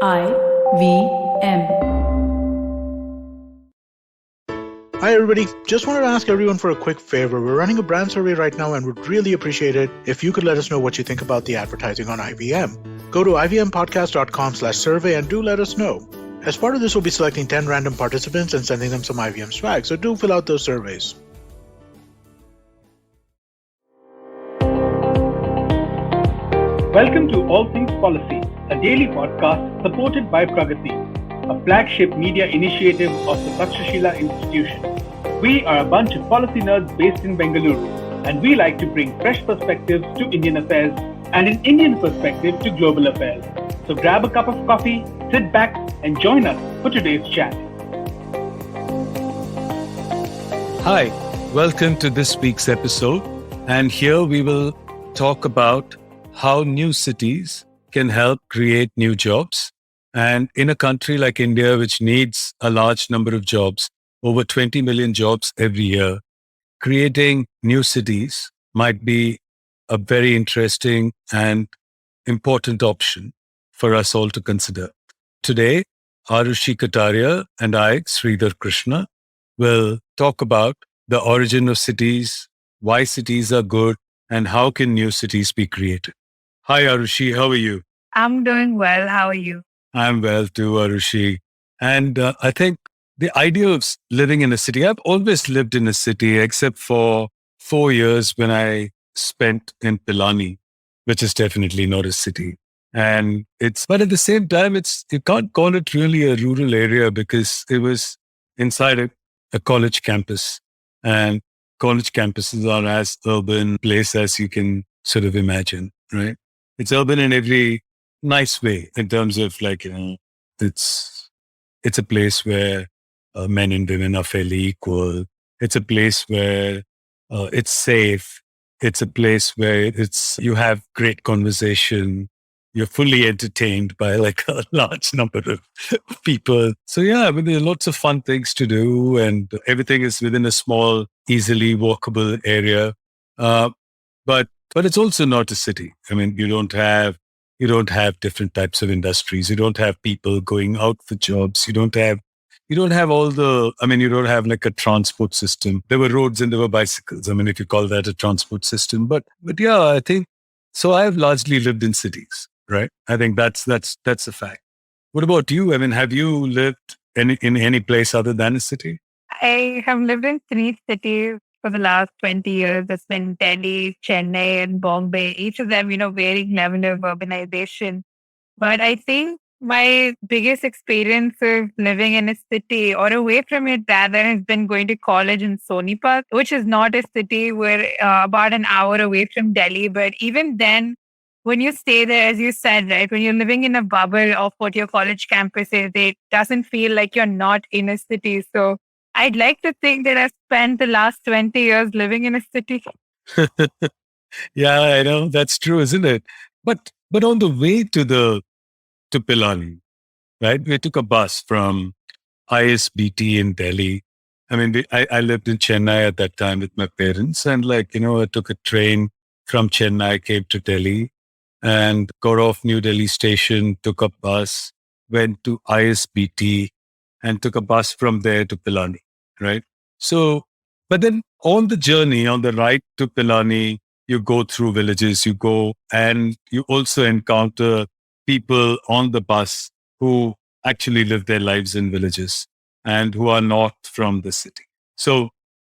IVM. Hi everybody, just wanted to ask everyone for a quick favor. We're running a brand survey right now and would really appreciate it if you could let us know what you think about the advertising on IVM. Go to ivmpodcast.com/survey and do let us know. As part of this, we'll be selecting 10 random participants and sending them some IVM swag, so do fill out those surveys. Welcome to All Things Policy, a daily podcast supported by Pragati, a flagship media initiative of the Takshashila Institution. We are a bunch of policy nerds based in Bengaluru, and we like to bring fresh perspectives to Indian affairs and an Indian perspective to global affairs. So grab a cup of coffee, sit back, and join us for today's chat. Hi, welcome to this week's episode. And here we will talk about how new cities can help create new jobs. And in a country like India, which needs a large number of jobs, over 20 million jobs every year, creating new cities might be a very interesting and important option for us all to consider. Today, Aarushi Kataria and I, Sridhar Krishna, will talk about the origin of cities, why cities are good, and how can new cities be created. Hi, Aarushi. How are you? I'm doing well. How are you? I'm well too, Aarushi. And I think the idea of living in a city, I've always lived in a city except for 4 years when I spent in Pilani, which is definitely not a city. And but at the same time, you can't call it really a rural area because it was inside a college campus. And college campuses are as urban place as you can sort of imagine, right? It's urban in every nice way in terms of it's a place where men and women are fairly equal. It's a place where it's safe. It's a place where you have great conversation. You're fully entertained by like a large number of people. So yeah, there are lots of fun things to do, and everything is within a small, easily walkable area. But it's also not a city. I mean, you don't have different types of industries. You don't have people going out for jobs. You don't have you don't have like a transport system. There were roads and there were bicycles. I mean, if you call that a transport system, but yeah, I think so. I've largely lived in cities, right? I think that's a fact. What about you? I mean, have you lived in any place other than a city? I have lived in 3 cities for the last 20 years. It's been Delhi, Chennai, and Bombay. Each of them, varying level of urbanization. But I think my biggest experience of living in a city or away from it rather has been going to college in Sonipat, which is not a city. We're about an hour away from Delhi. But even then, when you stay there, as you said, right, when you're living in a bubble of what your college campus is, it doesn't feel like you're not in a city. So I'd like to think that I've spent the last 20 years living in a city. Yeah, I know that's true, isn't it? But on the way to Pilani, right? We took a bus from ISBT in Delhi. I mean, I lived in Chennai at that time with my parents, and I took a train from Chennai, came to Delhi, and got off New Delhi station, took a bus, went to ISBT, and took a bus from there to Pilani, right? So, but then on the journey, on the ride to Pilani, you go through villages, and you also encounter people on the bus who actually live their lives in villages and who are not from the city. So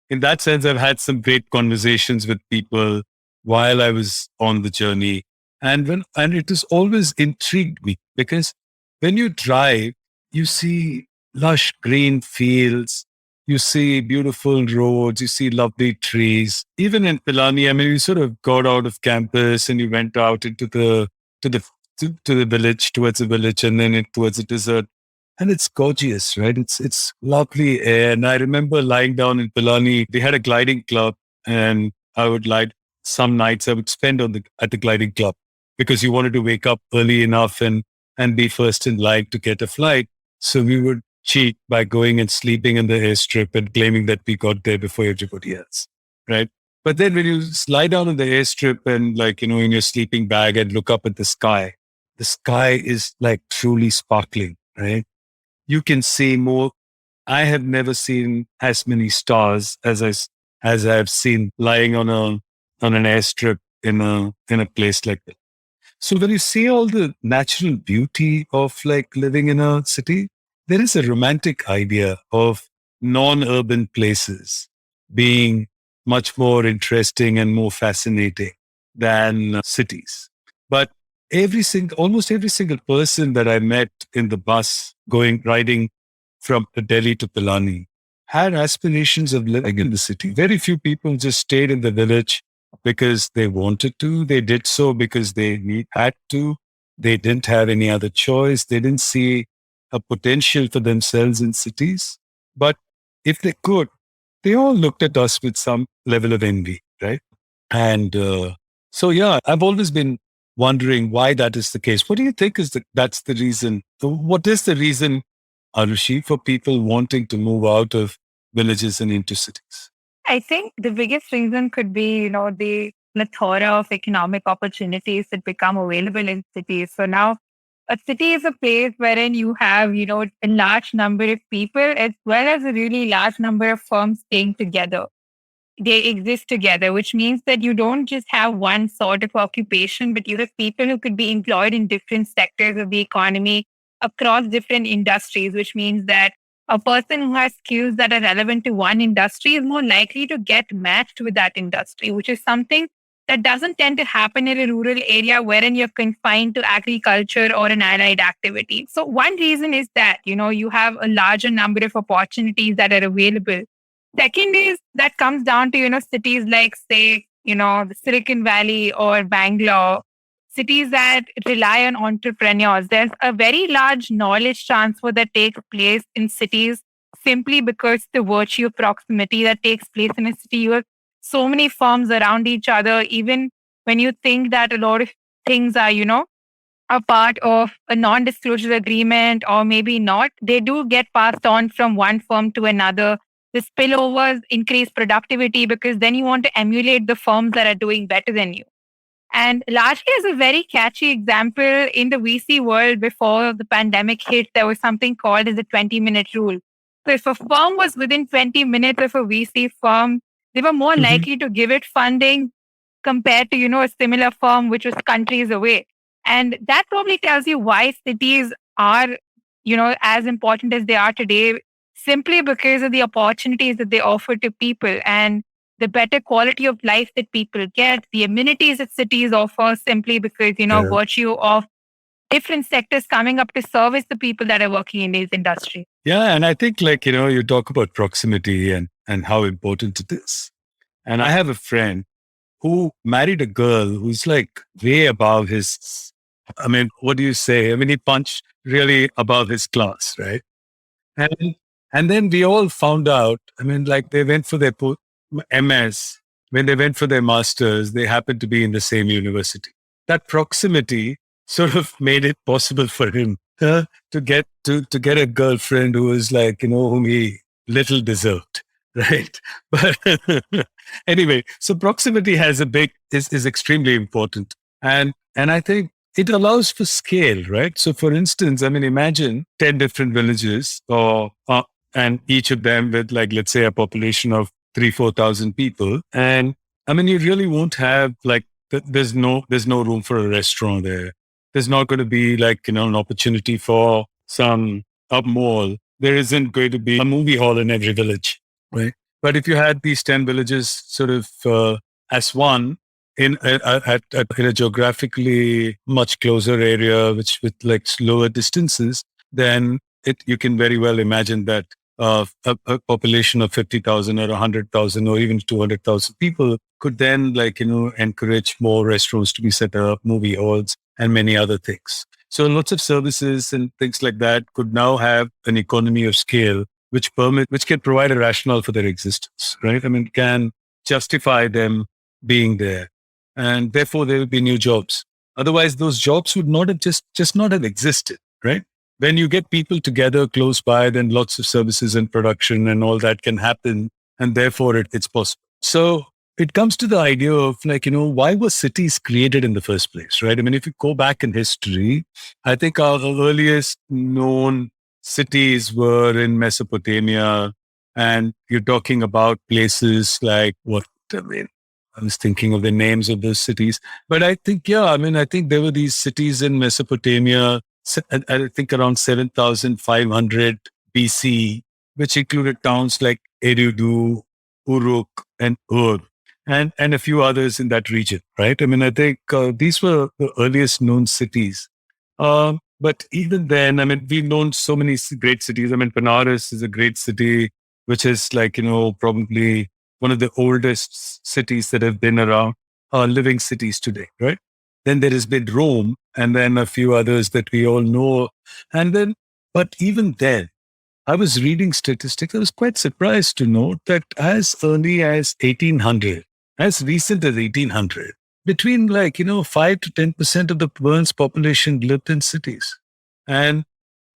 in that sense, I've had some great conversations with people while I was on the journey. And it has always intrigued me because when you drive, you see lush green fields, you see beautiful roads, you see lovely trees. Even in Pilani, I mean, you sort of got out of campus and you went out into the village, towards the village, and then towards the desert. And it's gorgeous, right? It's lovely air. And I remember lying down in Pilani. They had a gliding club, and some nights I would spend at the gliding club because you wanted to wake up early enough and be first in line to get a flight. So we would cheat by going and sleeping in the airstrip and claiming that we got there before everybody else, right? But then when you lie down on the airstrip and in your sleeping bag and look up at the sky, the sky is like truly sparkling, right? You can see more. I have never seen as many stars as I've seen lying on an airstrip in a place like that. So when you see all the natural beauty of like living in a city, there is a romantic idea of non-urban places being much more interesting and more fascinating than cities. But almost every single person that I met in the bus riding from Delhi to Pilani had aspirations of living in the city. Very few people just stayed in the village because they wanted to. They did so because had to. They didn't have any other choice. They didn't see a potential for themselves in cities. But if they could, they all looked at us with some level of envy, right? And so, yeah, I've always been wondering why that is the case. What do you think that's the reason? What is the reason, Aarushi, for people wanting to move out of villages and into cities? I think the biggest reason could be, the plethora of economic opportunities that become available in cities. So now a city is a place wherein you have, a large number of people as well as a really large number of firms staying together. They exist together, which means that you don't just have one sort of occupation, but you have people who could be employed in different sectors of the economy across different industries, which means that a person who has skills that are relevant to one industry is more likely to get matched with that industry, which is something that doesn't tend to happen in a rural area wherein you're confined to agriculture or an allied activity. So one reason is that, you have a larger number of opportunities that are available. Second is that comes down to, cities like, say, the Silicon Valley or Bangalore, cities that rely on entrepreneurs. There's a very large knowledge transfer that takes place in cities simply because the virtue of proximity that takes place in a city. You have so many firms around each other, even when you think that a lot of things are, a part of a non-disclosure agreement or maybe not, they do get passed on from one firm to another. The spillovers increase productivity because then you want to emulate the firms that are doing better than you. And largely as a very catchy example in the VC world before the pandemic hit, there was something called as the 20-minute rule. So if a firm was within 20 minutes of a VC firm, they were more Mhm. likely to give it funding compared to, a similar firm which was countries away. And that probably tells you why cities are, as important as they are today, simply because of the opportunities that they offer to people and the better quality of life that people get, the amenities that cities offer simply because, Yeah. virtue of different sectors coming up to service the people that are working in these industries. Yeah. And I think like, you talk about proximity and how important it is. And I have a friend who married a girl who's like way above his, I mean, what do you say? I mean, he punched really above his class, right? And and then we all found out, I mean, like they went for their MS, when they went for their masters, they happened to be in the same university. That proximity sort of made it possible for him to get a girlfriend who was like, whom he little deserved. Right. But anyway, so proximity has is extremely important. And I think it allows for scale, right? So, for instance, I mean, imagine 10 different villages, and each of them with, like, let's say, a population of 4,000 people. And I mean, you really won't have like, there's no room for a restaurant there. There's not going to be like, an opportunity for a mall. There isn't going to be a movie hall in every village, right? But if you had these 10 villages sort of as one, in a geographically much closer area, which with like slower distances, then you can very well imagine that a population of 50,000 or 100,000 or even 200,000 people could then encourage more restaurants to be set up, movie halls, and many other things. So lots of services and things like that could now have an economy of scale which can provide a rationale for their existence, right? I mean, can justify them being there, and therefore there will be new jobs. Otherwise, those jobs would not have just not have existed, right? When you get people together close by, then lots of services and production and all that can happen, and therefore it's possible. So it comes to the idea of why were cities created in the first place, right? I mean, if you go back in history, I think our earliest known cities were in Mesopotamia, and you're talking about places like what, I mean, I was thinking of the names of those cities, but I think, yeah, I mean, I think there were these cities in Mesopotamia, I think around 7,500 BC, which included towns like Eridu, Uruk, and Ur, and a few others in that region, right? I mean, I think these were the earliest known cities. But even then, I mean, we've known so many great cities. I mean, Benares is a great city, which is probably one of the oldest cities that have been around, living cities today, right? Then there has been Rome, and then a few others that we all know. And then, but even then, I was reading statistics. I was quite surprised to note that as early as 1800, as recent as 1800, between 5 to 10% of the world's population lived in cities. And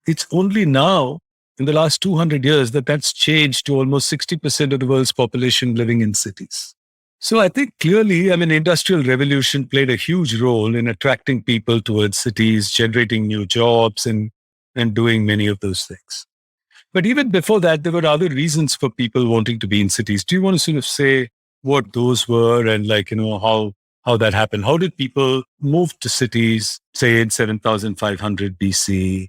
it's only now in the last 200 years that that's changed to almost 60% of the world's population living in cities. So I think clearly, I mean, industrial revolution played a huge role in attracting people towards cities, generating new jobs and doing many of those things. But even before that, there were other reasons for people wanting to be in cities. Do you want to sort of say what those were and how that happened? How did people move to cities, say in 7,500 BC?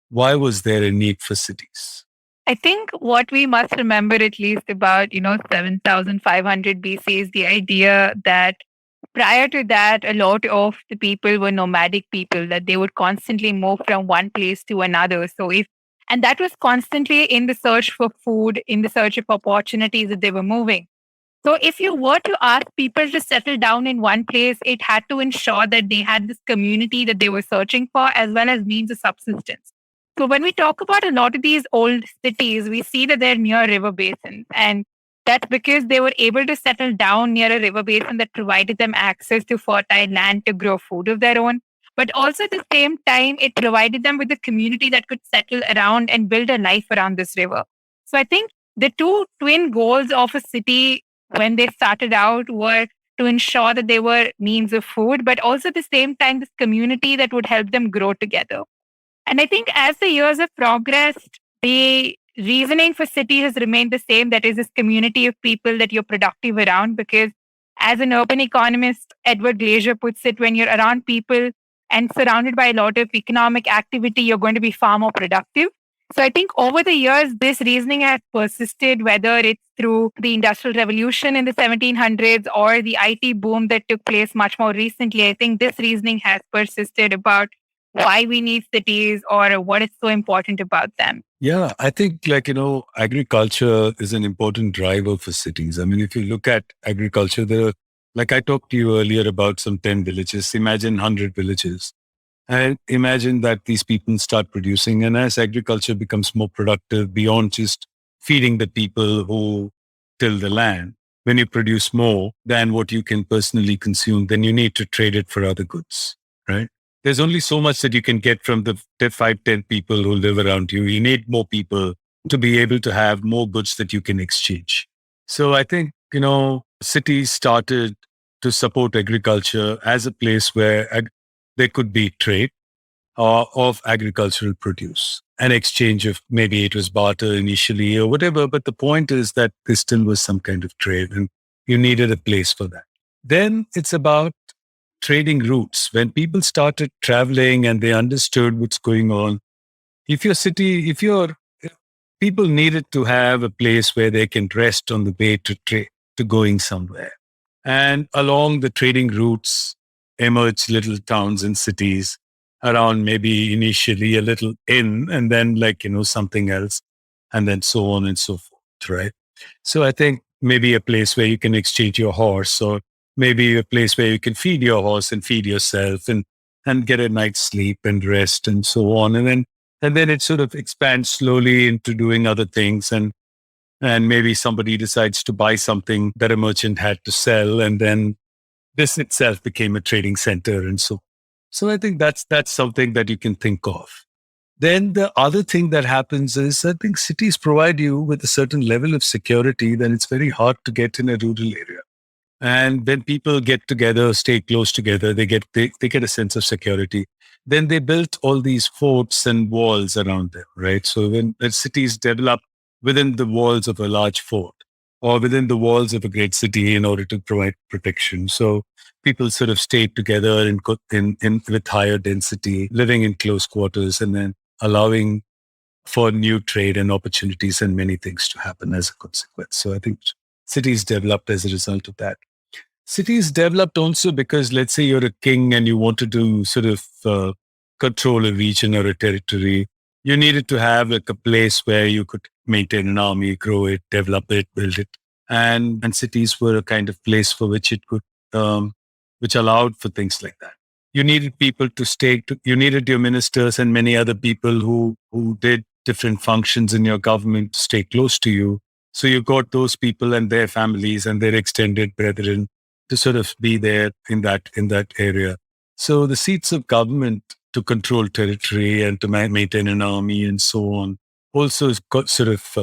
Why was there a need for cities? I think what we must remember, at least about, 7,500 BC, is the idea that prior to that, a lot of the people were nomadic people, that they would constantly move from one place to another. And that was constantly in the search for food, in the search of opportunities that they were moving. So if you were to ask people to settle down in one place, it had to ensure that they had this community that they were searching for, as well as means of subsistence. So when we talk about a lot of these old cities, we see that they're near river basins. And that's because they were able to settle down near a river basin that provided them access to fertile land to grow food of their own. But also at the same time, it provided them with a community that could settle around and build a life around this river. So I think the two twin goals of a city when they started out were to ensure that they were means of food, but also at the same time, this community that would help them grow together. And I think as the years have progressed, the reasoning for cities has remained the same. That is this community of people that you're productive around. Because as an urban economist, Edward Glaeser puts it, when you're around people and surrounded by a lot of economic activity, you're going to be far more productive. So I think over the years, this reasoning has persisted, whether it's through the Industrial Revolution in the 1700s or the IT boom that took place much more recently. I think this reasoning has persisted about why we need cities or what is so important about them. Yeah, I think agriculture is an important driver for cities. I mean, if you look at agriculture, like I talked to you earlier about some 10 villages, imagine 100 villages. And imagine that these people start producing. And as agriculture becomes more productive beyond just feeding the people who till the land, when you produce more than what you can personally consume, then you need to trade it for other goods, right? There's only so much that you can get from the 5, 10 people who live around you. You need more people to be able to have more goods that you can exchange. So I think, cities started to support agriculture as a place where there could be trade of agricultural produce, an exchange of, maybe it was barter initially or whatever. But the point is that there still was some kind of trade and you needed a place for that. Then it's about trading routes. When people started traveling and they understood what's going on, if your people needed to have a place where they can rest on the way to trade, to going somewhere. And along the trading routes emerged little towns and cities around, maybe initially a little inn and then something else, and then so on and so forth, right? So I think maybe a place where you can exchange your horse, or maybe a place where you can feed your horse and feed yourself and get a night's sleep and rest and so on. And then it sort of expands slowly into doing other things, and maybe somebody decides to buy something that a merchant had to sell, and then this itself became a trading center. And so I think that's something that you can think of. Then the other thing that happens is, I think cities provide you with a certain level of security that it's very hard to get in a rural area. And when people get together, stay close together, they get a sense of security. Then they built all these forts and walls around them, right? So when the cities develop within the walls of a large fort or within the walls of a great city in order to provide protection. So people sort of stayed together in with higher density, living in close quarters, and then allowing for new trade and opportunities and many things to happen as a consequence. So I think cities developed as a result of that. Cities developed also because, let's say, you're a king and you wanted to sort of control a region or a territory. You needed to have like a place where you could maintain an army, grow it, develop it, build it, and cities were a kind of place for which it could, which allowed for things like that. You needed people to stay. You needed your ministers and many other people who did different functions in your government to stay close to you. So you got those people and their families and their extended brethren to sort of be there in that area. So the seats of government to control territory and to maintain an army and so on also sort of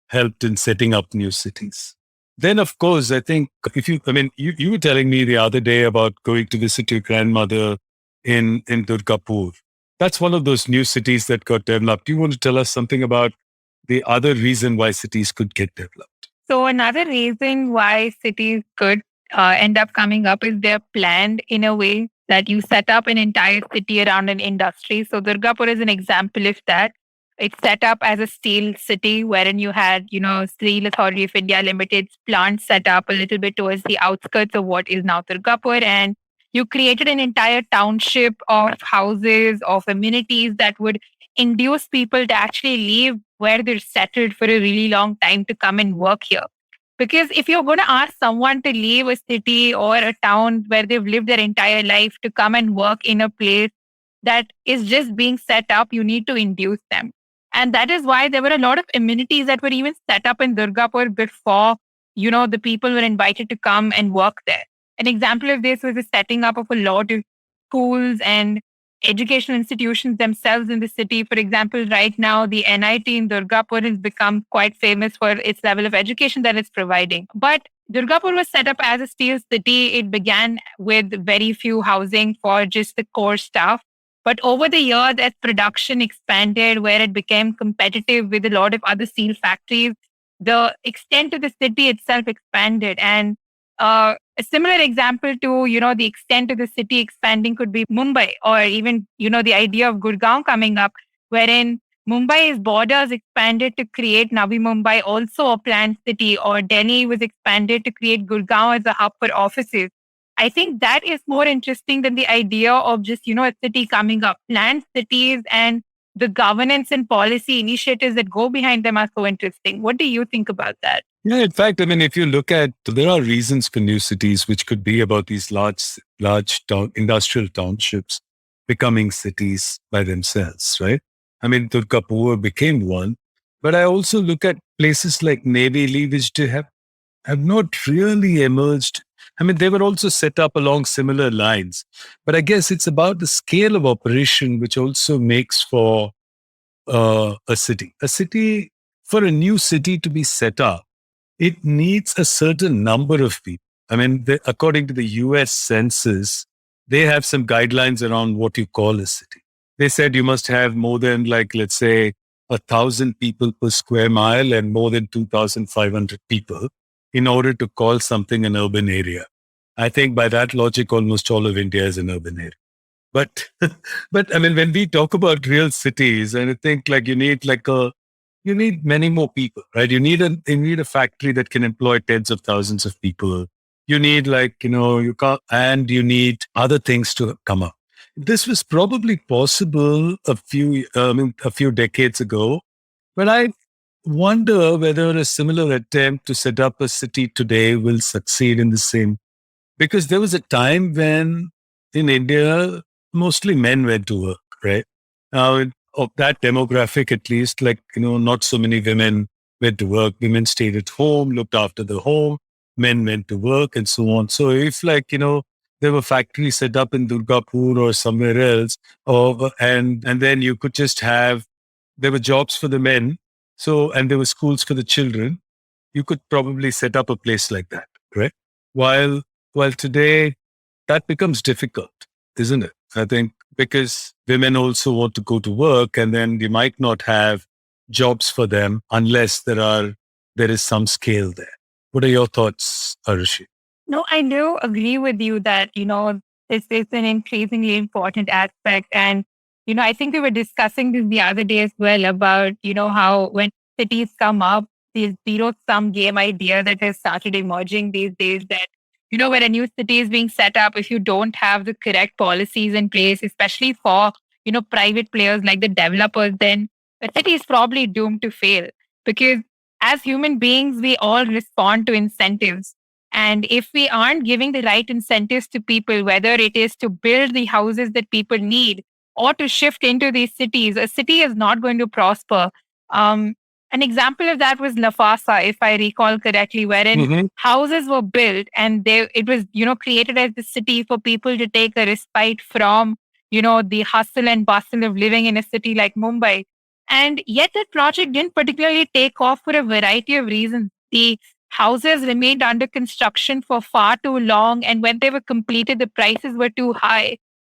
helped in setting up new cities. Then, of course, I think you were telling me the other day about going to visit your grandmother in Durgapur. That's one of those new cities that got developed. Do you want to tell us something about the other reason why cities could get developed? So another reason why cities could end up coming up is they're planned in a way that you set up an entire city around an industry. So Durgapur is an example of that. It's set up as a steel city wherein you had, Steel Authority of India Limited's plant set up a little bit towards the outskirts of what is now Durgapur. And you created an entire township of houses, of amenities that would induce people to actually leave where they're settled for a really long time to come and work here. Because if you're going to ask someone to leave a city or a town where they've lived their entire life to come and work in a place that is just being set up, you need to induce them. And that is why there were a lot of amenities that were even set up in Durgapur before, the people were invited to come and work there. An example of this was the setting up of a lot of schools and educational institutions themselves in the city. For example, right now, the NIT in Durgapur has become quite famous for its level of education that it's providing. But Durgapur was set up as a steel city. It began with very few housing for just the core staff. But over the years, as production expanded, where it became competitive with a lot of other steel factories, the extent of the city itself expanded. And a similar example to, the extent of the city expanding could be Mumbai, or even, the idea of Gurgaon coming up, wherein Mumbai's borders expanded to create Navi Mumbai, also a planned city, or Delhi was expanded to create Gurgaon as a hub for offices. I think that is more interesting than the idea of just, a city coming up. Planned cities and the governance and policy initiatives that go behind them are so interesting. What do you think about that? Yeah, in fact, if you look at, there are reasons for new cities, which could be about these large industrial townships becoming cities by themselves, right? Durgapur became one, but I also look at places like Neyveli, which have not really emerged. They were also set up along similar lines, but I guess it's about the scale of operation, which also makes for a city. For a new city to be set up, it needs a certain number of people. According to the US Census, they have some guidelines around what you call a city. They said you must have more than, let's say, 1,000 people per square mile and more than 2,500 people in order to call something an urban area. I think by that logic, almost all of India is an urban area. But, when we talk about real cities, and I think you need many more people, right? You need a factory that can employ tens of thousands of people. You need you need other things to come up. This was probably possible a few decades ago, but I wonder whether a similar attempt to set up a city today will succeed in the same. Because there was a time when in India, mostly men went to work, right? Now, of that demographic, at least, not so many women went to work. Women stayed at home, looked after the home. Men went to work and so on. So if there were factories set up in Durgapur or somewhere else, and then you could just there were jobs for the men. So, and there were schools for the children. You could probably set up a place like that, right? While Well, today that becomes difficult, isn't it? I think because women also want to go to work, and then you might not have jobs for them unless there is some scale there. What are your thoughts, Arushi? No, I do agree with you that, this is an increasingly important aspect. And, I think we were discussing this the other day as well about, how when cities come up, this zero sum game idea that has started emerging these days that, when a new city is being set up, if you don't have the correct policies in place, especially for, private players like the developers, then the city is probably doomed to fail because as human beings, we all respond to incentives. And if we aren't giving the right incentives to people, whether it is to build the houses that people need or to shift into these cities, a city is not going to prosper. Um, an example of that was Lavasa, if I recall correctly, wherein Mm-hmm. houses were built and it was, created as the city for people to take a respite from, the hustle and bustle of living in a city like Mumbai. And yet that project didn't particularly take off for a variety of reasons. The houses remained under construction for far too long, and when they were completed, the prices were too high.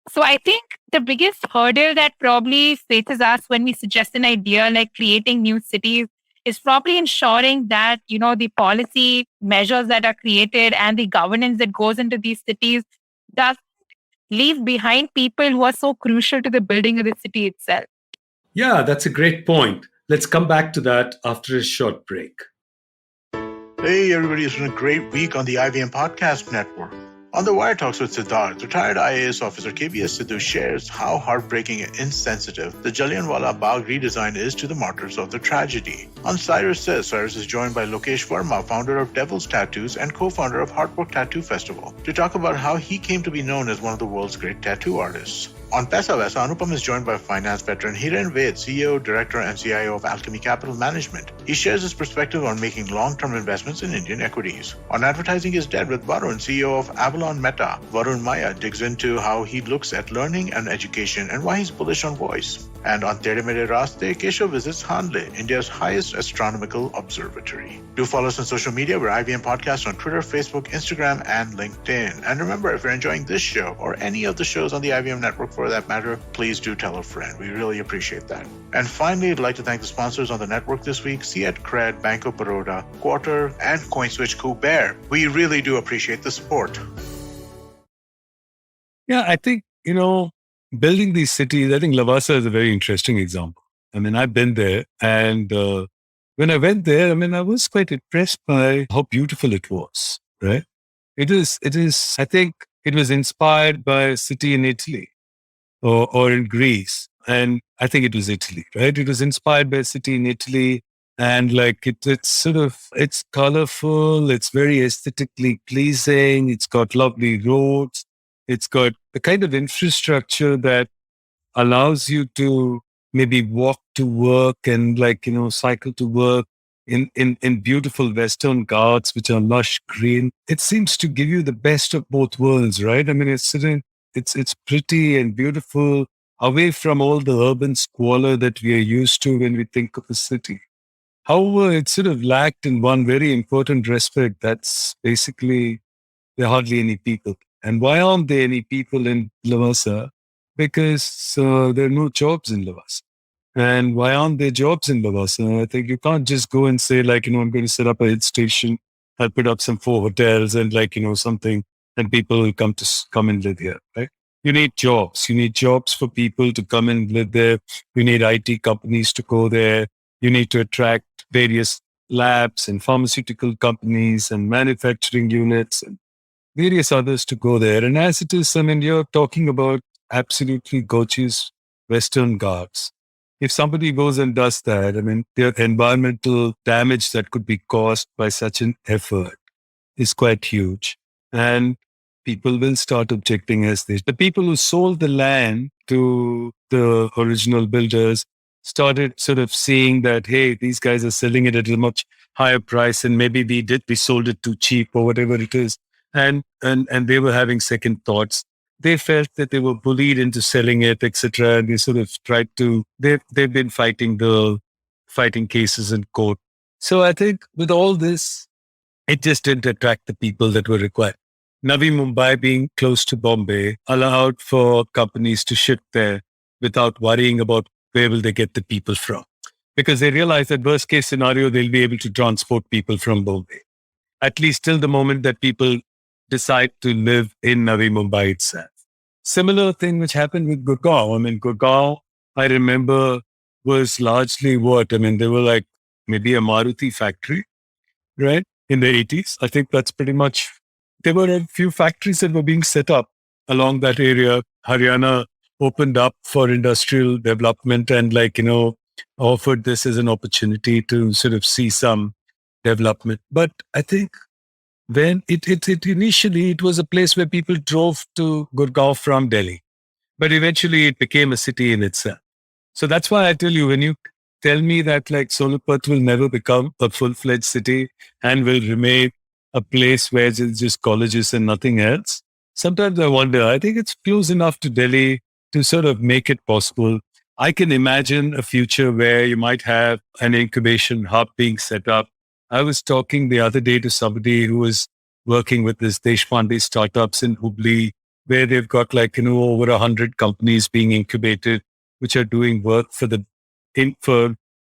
So I think the biggest hurdle that probably faces us when we suggest an idea like creating new cities is probably ensuring that, the policy measures that are created and the governance that goes into these cities does leave behind people who are so crucial to the building of the city itself. Yeah, that's a great point. Let's come back to that after a short break. Hey, everybody, it's been a great week on the IVM Podcast Network. On the Wire Talks with Sridhar, retired IAS officer KVS Sidhu shares how heartbreaking and insensitive the Jallianwala Bagh redesign is to the martyrs of the tragedy. On Cyrus Says, Cyrus is joined by Lokesh Verma, founder of Devil's Tattoos and co-founder of Heartbrook Tattoo Festival, to talk about how he came to be known as one of the world's great tattoo artists. On Paisa Vaisa, Anupam is joined by finance veteran Hiren Ved, CEO, Director, and CIO of Alchemy Capital Management. He shares his perspective on making long-term investments in Indian equities. On Advertising is Dead with Varun, CEO of Avalon Meta, Varun Maya digs into how he looks at learning and education and why he's bullish on voice. And on Tere Mere Raste, Keshav visits Hanle, India's highest astronomical observatory. Do follow us on social media. We're IVM Podcast on Twitter, Facebook, Instagram, and LinkedIn. And remember, if you're enjoying this show or any of the shows on the IVM network for that matter, please do tell a friend. We really appreciate that. And finally, I'd like to thank the sponsors on the network this week, Fiat Cred, Banco Baroda, Quarter, and CoinSwitch Kuber. We really do appreciate the support. Yeah, I think, building these cities, I think Lavasa is a very interesting example. I mean, I've been there, and when I went there, I mean, I was quite impressed by how beautiful it was, right? I think it was inspired by a city in Italy or in Greece. And I think it was Italy, right? It was inspired by a city in Italy. And like it's colorful, it's very aesthetically pleasing, it's got lovely roads, it's got the kind of infrastructure that allows you to maybe walk to work and cycle to work in beautiful Western Ghats, which are lush green. It seems to give you the best of both worlds, right? I mean, it's pretty and beautiful, away from all the urban squalor that we are used to when we think of a city. However, it sort of lacked in one very important respect. That's basically there are hardly any people. And why aren't there any people in Lavasa? Because there are no jobs in Lavasa. And why aren't there jobs in Lavasa? I think you can't just go and say, I'm going to set up a hit station. I'll put up some 4 hotels and something, and people will come and live here, right? You need jobs. You need jobs for people to come and live there. You need IT companies to go there. You need to attract various labs and pharmaceutical companies and manufacturing units and various others to go there. And as it is, I mean, you're talking about absolutely gorgeous Western Ghats. If somebody goes and does that, I mean, the environmental damage that could be caused by such an effort is quite huge. And people will start objecting as this. The people who sold the land to the original builders started sort of seeing that, hey, these guys are selling it at a much higher price, and maybe we sold it too cheap or whatever it is. And they were having second thoughts. They felt that they were bullied into selling it, etc. And they sort of tried to. They've been fighting cases in court. So I think with all this, it just didn't attract the people that were required. Navi Mumbai being close to Bombay allowed for companies to shift there without worrying about where will they get the people from. Because they realize that worst case scenario, they'll be able to transport people from Bombay, at least till the moment that people decide to live in Navi Mumbai itself. Similar thing which happened with Gurgaon. I mean, Gurgaon, I remember, was largely what? I mean, they were like maybe a Maruti factory, right? In the 80s. I think that's pretty much, there were a few factories that were being set up along that area. Haryana opened up for industrial development and offered this as an opportunity to sort of see some development. But I think when it initially, it was a place where people drove to Gurgaon from Delhi, but eventually it became a city in itself. So that's why I tell you, when you tell me that like Sonipat will never become a full-fledged city and will remain a place where it's just colleges and nothing else, sometimes I wonder, I think it's close enough to Delhi to sort of make it possible. I can imagine a future where you might have an incubation hub being set up. I was talking the other day to somebody who was working with this Deshpande startups in Hubli, where they've got over 100 companies being incubated, which are doing work for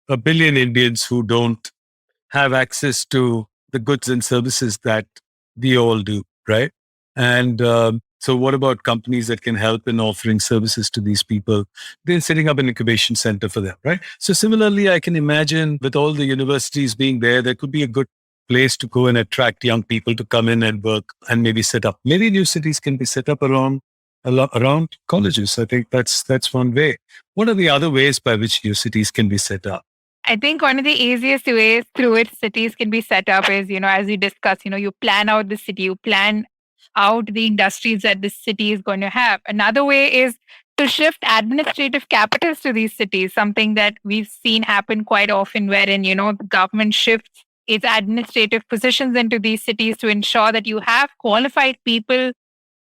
a billion Indians who don't have access to the goods and services that we all do, right? And so what about companies that can help in offering services to these people? They're setting up an incubation center for them, right? So similarly, I can imagine with all the universities being there, there could be a good place to go and attract young people to come in and work and maybe set up. Maybe new cities can be set up around colleges. I think that's one way. What are the other ways by which new cities can be set up? I think one of the easiest ways through which cities can be set up is, as we discussed, you plan out the city, you plan out the industries that this city is going to have. Another way is to shift administrative capitals to these cities, something that we've seen happen quite often, wherein, the government shifts its administrative positions into these cities to ensure that you have qualified people,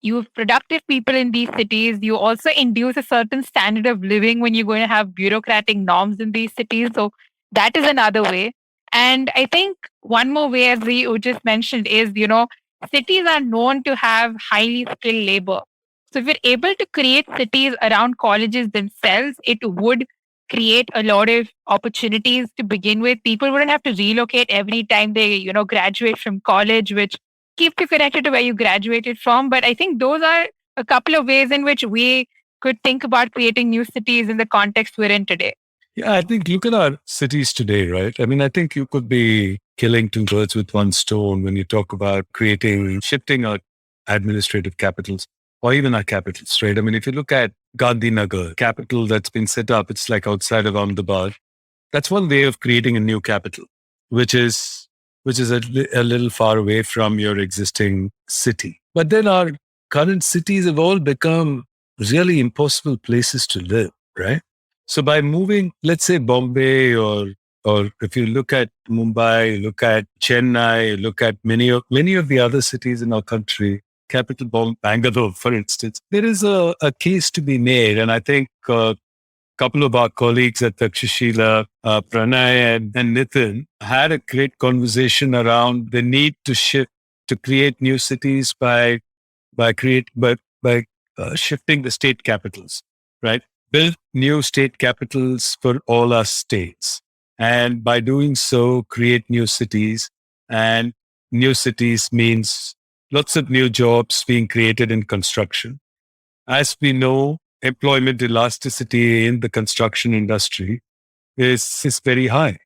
you have productive people in these cities. You also induce a certain standard of living when you're going to have bureaucratic norms in these cities. So that is another way. And I think one more way, as we just mentioned, is, cities are known to have highly skilled labor. So if you're able to create cities around colleges themselves, it would create a lot of opportunities to begin with. People wouldn't have to relocate every time they, graduate from college, which keeps you connected to where you graduated from. But I think those are a couple of ways in which we could think about creating new cities in the context we're in today. Yeah, I think look at our cities today, right? I mean, I think you could be killing two birds with one stone when you talk about shifting our administrative capitals or even our capitals, right? I mean, if you look at Gandhinagar, capital that's been set up, it's like outside of Ahmedabad. That's one way of creating a new capital, which is a little far away from your existing city. But then our current cities have all become really impossible places to live, right? So by moving, let's say Bombay, or if you look at Mumbai, look at Chennai, look at many of the other cities in our country, capital Bangalore, for instance, there is a case to be made, and I think couple of our colleagues at Takshashila, Pranay and Nitin, had a great conversation around the need to create new cities by shifting the state capitals, right? Build new state capitals for all our states. And by doing so, create new cities. And new cities means lots of new jobs being created in construction. As we know, employment elasticity in the construction industry is very high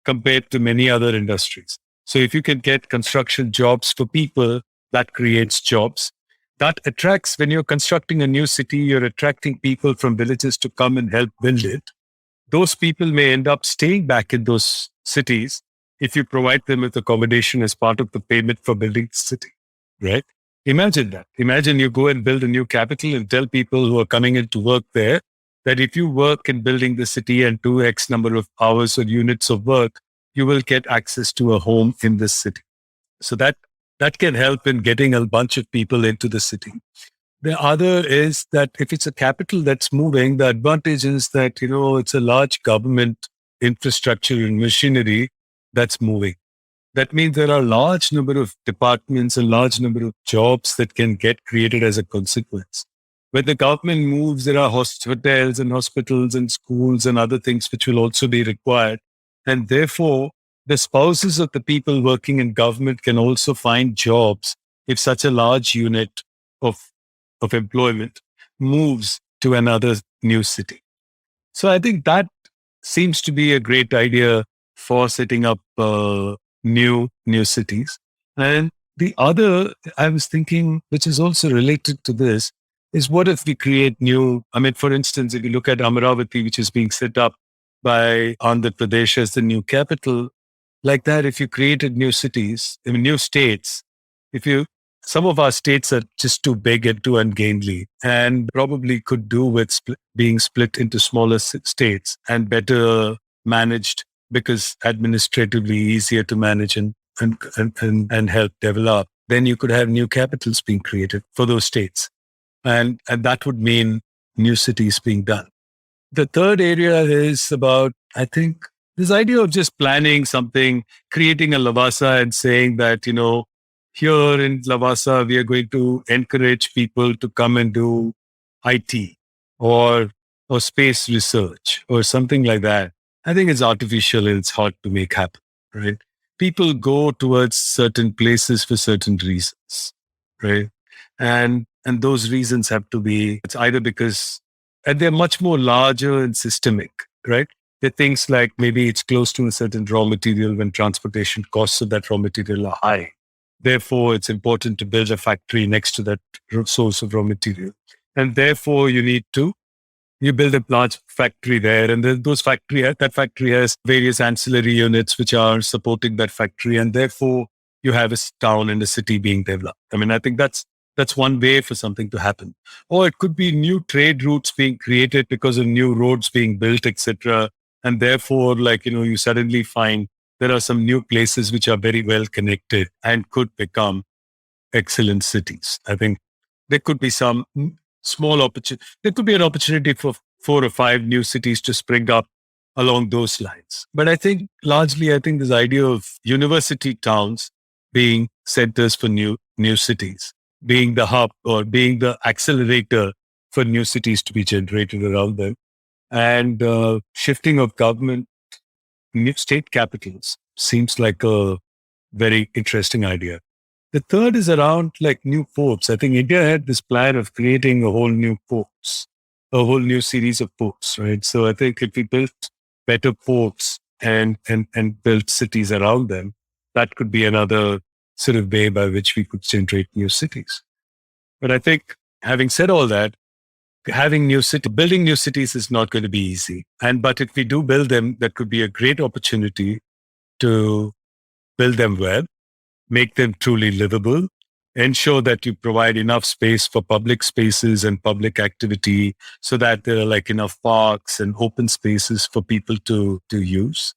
compared to many other industries. So if you can get construction jobs for people, that creates jobs. That attracts, when you're constructing a new city, you're attracting people from villages to come and help build it. Those people may end up staying back in those cities if you provide them with accommodation as part of the payment for building the city, right? Imagine that. Imagine you go and build a new capital and tell people who are coming in to work there that if you work in building the city and do X number of hours or units of work, you will get access to a home in this city. So that can help in getting a bunch of people into the city. The other is that if it's a capital that's moving, the advantage is that, it's a large government infrastructure and machinery that's moving. that means there are a large number of departments and large number of jobs that can get created as a consequence. When the government moves, there are hotels and hospitals and schools and other things which will also be required. And therefore, the spouses of the people working in government can also find jobs if such a large unit of employment moves to another new city. So I think that seems to be a great idea for setting up new cities. And the other, I was thinking, which is also related to this, is what if we create new, I mean, for instance, if you look at Amaravati, which is being set up by Andhra Pradesh as the new capital, like that, if you created new cities, I mean, new states, if you, some of our states are just too big and too ungainly and probably could do with being split into smaller states and better managed because administratively easier to manage and help develop. Then you could have new capitals being created for those states. And that would mean new cities being done. The third area is about, I think, this idea of just planning something, creating a Lavasa and saying that, you know, here in Lavasa, we are going to encourage people to come and do IT or space research or something like that. I think it's artificial and it's hard to make happen, right? People go towards certain places for certain reasons, right? And those reasons have to be, it's either because, and they're much more larger and systemic, right? They're things like maybe it's close to a certain raw material when transportation costs of that raw material are high. Therefore, it's important to build a factory next to that source of raw material. And therefore, you build a large factory there. And then that factory has various ancillary units which are supporting that factory. And therefore, you have a town and a city being developed. I mean, I think that's one way for something to happen. Or it could be new trade routes being created because of new roads being built, etc. And therefore, like, you know, you suddenly find there are some new places which are very well connected and could become excellent cities. I think there could be some small opportunity. There could be an opportunity for 4 or 5 new cities to spring up along those lines. But I think largely, I think this idea of university towns being centers for new cities, being the hub or being the accelerator for new cities to be generated around them, and shifting of government, new state capitals seems like a very interesting idea. The third is around like new ports. I think India had this plan of creating a whole new ports, a whole new series of ports, right? So I think if we built better ports and built cities around them, that could be another sort of way by which we could generate new cities. But I think having said all that, building new cities is not going to be easy. But if we do build them, that could be a great opportunity to build them well, make them truly livable, ensure that you provide enough space for public spaces and public activity so that there are like enough parks and open spaces for people to use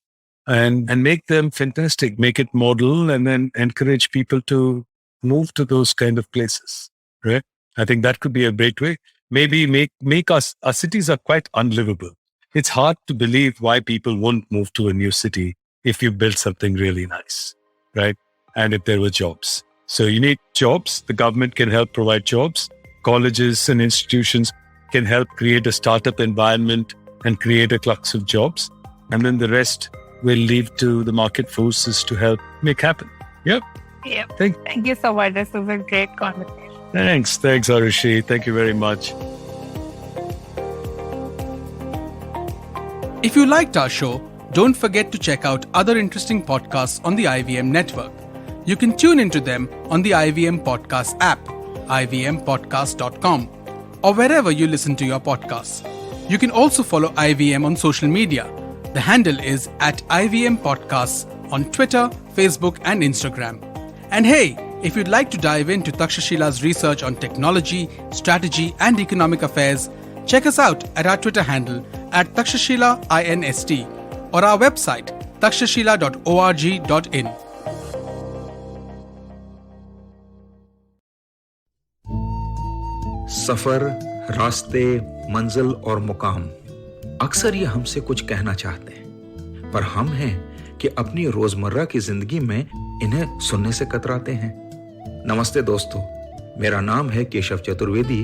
and make them fantastic, make it model and then encourage people to move to those kind of places, right? I think that could be a great way. Maybe make our cities are quite unlivable. It's hard to believe why people won't move to a new city if you build something really nice, right? And if there were jobs. So you need jobs. The government can help provide jobs. Colleges and institutions can help create a startup environment and create a cluster of jobs. And then the rest will leave to the market forces to help make happen. Yep. Thank you so much. This was a great conversation. Thanks, Aarushi. Thank you very much. If you liked our show, don't forget to check out other interesting podcasts on the IVM network. You can tune into them on the IVM Podcast app, ivmpodcast.com, or wherever you listen to your podcasts. You can also follow IVM on social media. The handle is @IVM Podcasts on Twitter, Facebook, and Instagram. And hey, if you'd like to dive into Takshashila's research on technology, strategy, and economic affairs, check us out at our Twitter handle @TakshashilaINST or our website takshashila.org.in. सफर, रास्ते, मंजिल और मुकाम अक्सर ये हमसे कुछ कहना चाहते हैं, पर हम हैं कि अपनी रोजमर्रा की जिंदगी में इन्हें सुनने से कतराते हैं। नमस्ते दोस्तों, मेरा नाम है केशव चतुर्वेदी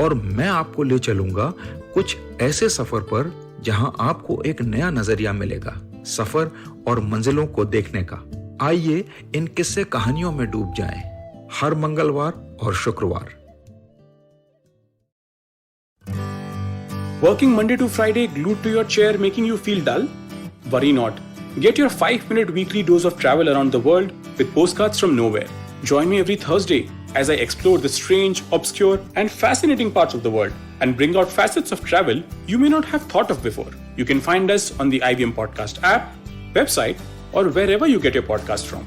और मैं आपको ले चलूंगा कुछ ऐसे सफर पर जहां आपको एक नया नजरिया मिलेगा सफर और मंजिलों को देखने का। आइए इन किस्से कहानियों में डूब जाएं, हर मंगलवार और शुक्रवार। Working Monday to Friday glued to your chair making you feel dull? Worry not. Get your 5-minute weekly dose of travel around the world with Postcards from Nowhere. Join me every Thursday as I explore the strange, obscure and fascinating parts of the world and bring out facets of travel you may not have thought of before. You can find us on the IVM Podcast app, website or wherever you get your podcast from.